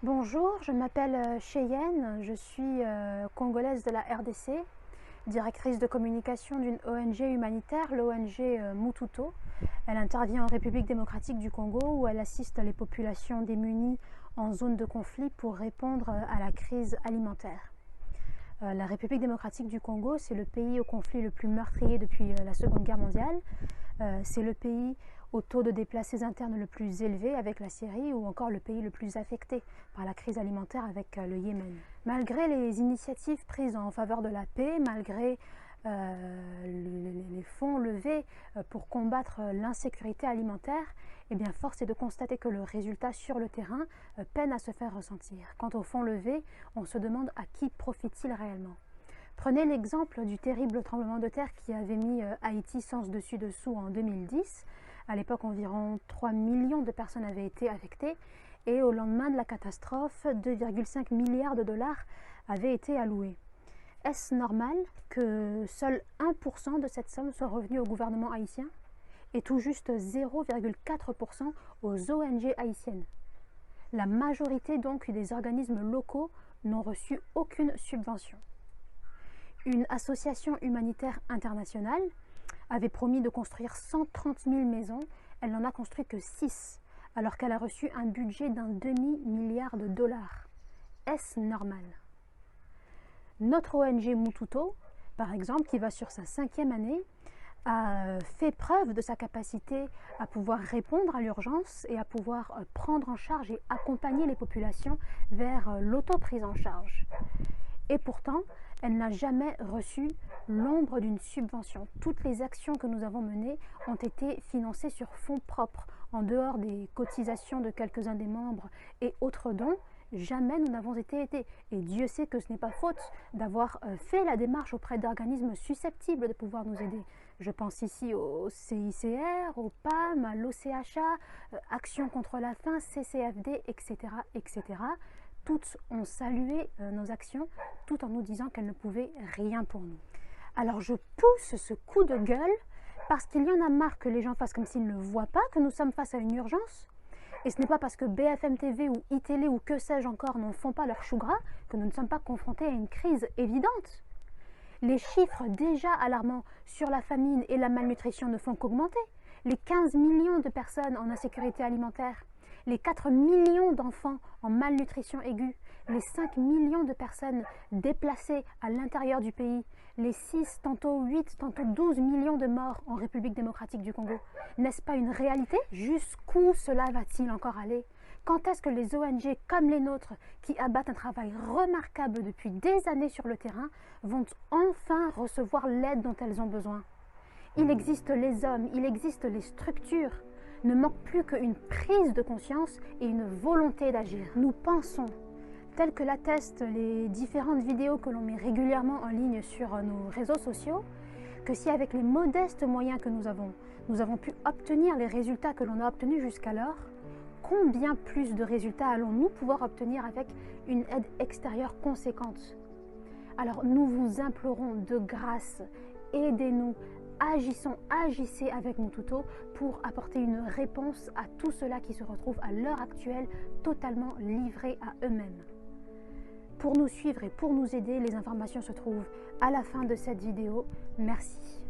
Bonjour, je m'appelle Cheyenne, je suis congolaise de la RDC, directrice de communication d'une ONG humanitaire, l'ONG Mututo. Elle intervient en République démocratique du Congo où elle assiste les populations démunies en zone de conflit pour répondre à la crise alimentaire. La République démocratique du Congo, c'est le pays au conflit le plus meurtrier depuis la Seconde Guerre mondiale. C'est le pays au taux de déplacés internes le plus élevé avec la Syrie ou encore le pays le plus affecté par la crise alimentaire avec le Yémen. Malgré les initiatives prises en faveur de la paix, malgré les fonds levés pour combattre l'insécurité alimentaire, eh bien, force est de constater que le résultat sur le terrain peine à se faire ressentir. Quant aux fonds levés, on se demande à qui profitent-ils réellement. Prenez l'exemple du terrible tremblement de terre qui avait mis Haïti sens dessus dessous en 2010. À l'époque, environ 3 millions de personnes avaient été affectées et au lendemain de la catastrophe, 2,5 milliards de dollars avaient été alloués. Est-ce normal que seul 1% de cette somme soit revenue au gouvernement haïtien et tout juste 0,4% aux ONG haïtiennes? La majorité donc des organismes locaux n'ont reçu aucune subvention. Une association humanitaire internationale avait promis de construire 130 000 maisons. Elle n'en a construit que 6, alors qu'elle a reçu un budget d'un demi-milliard de dollars. Est-ce normal? Notre ONG Mututo, par exemple, qui va sur sa 5e année, a fait preuve de sa capacité à pouvoir répondre à l'urgence et à pouvoir prendre en charge et accompagner les populations vers l'autoprise en charge. Et pourtant, elle n'a jamais reçu l'ombre d'une subvention. Toutes les actions que nous avons menées ont été financées sur fonds propres, en dehors des cotisations de quelques-uns des membres et autres dons. Jamais nous n'avons été aidés. Et Dieu sait que ce n'est pas faute d'avoir fait la démarche auprès d'organismes susceptibles de pouvoir nous aider. Je pense ici au CICR, au PAM, à l'OCHA, Action contre la faim, CCFD, etc., etc. Toutes ont salué nos actions, tout en nous disant qu'elles ne pouvaient rien pour nous. Alors je pousse ce coup de gueule parce qu'il y en a marre que les gens fassent comme s'ils ne voient pas que nous sommes face à une urgence. Et ce n'est pas parce que BFM TV ou iTélé ou que sais-je encore n'en font pas leur chou gras que nous ne sommes pas confrontés à une crise évidente. Les chiffres déjà alarmants sur la famine et la malnutrition ne font qu'augmenter. Les 15 millions de personnes en insécurité alimentaire, les 4 millions d'enfants en malnutrition aiguë, les 5 millions de personnes déplacées à l'intérieur du pays, les 6, tantôt 8, tantôt 12 millions de morts en République démocratique du Congo. N'est-ce pas une réalité? Jusqu'où cela va-t-il encore aller? Quand est-ce que les ONG comme les nôtres, qui abattent un travail remarquable depuis des années sur le terrain, vont enfin recevoir l'aide dont elles ont besoin? Il existe les hommes, il existe les structures. Ne manque plus qu'une prise de conscience et une volonté d'agir. Nous pensons, tel que l'attestent les différentes vidéos que l'on met régulièrement en ligne sur nos réseaux sociaux, que si avec les modestes moyens que nous avons pu obtenir les résultats que l'on a obtenus jusqu'alors, combien plus de résultats allons-nous pouvoir obtenir avec une aide extérieure conséquente? Alors nous vous implorons de grâce, aidez-nous, agissez avec Mututo pour apporter une réponse à tout cela qui se retrouve à l'heure actuelle totalement livrés à eux-mêmes. Pour nous suivre et pour nous aider, les informations se trouvent à la fin de cette vidéo. Merci.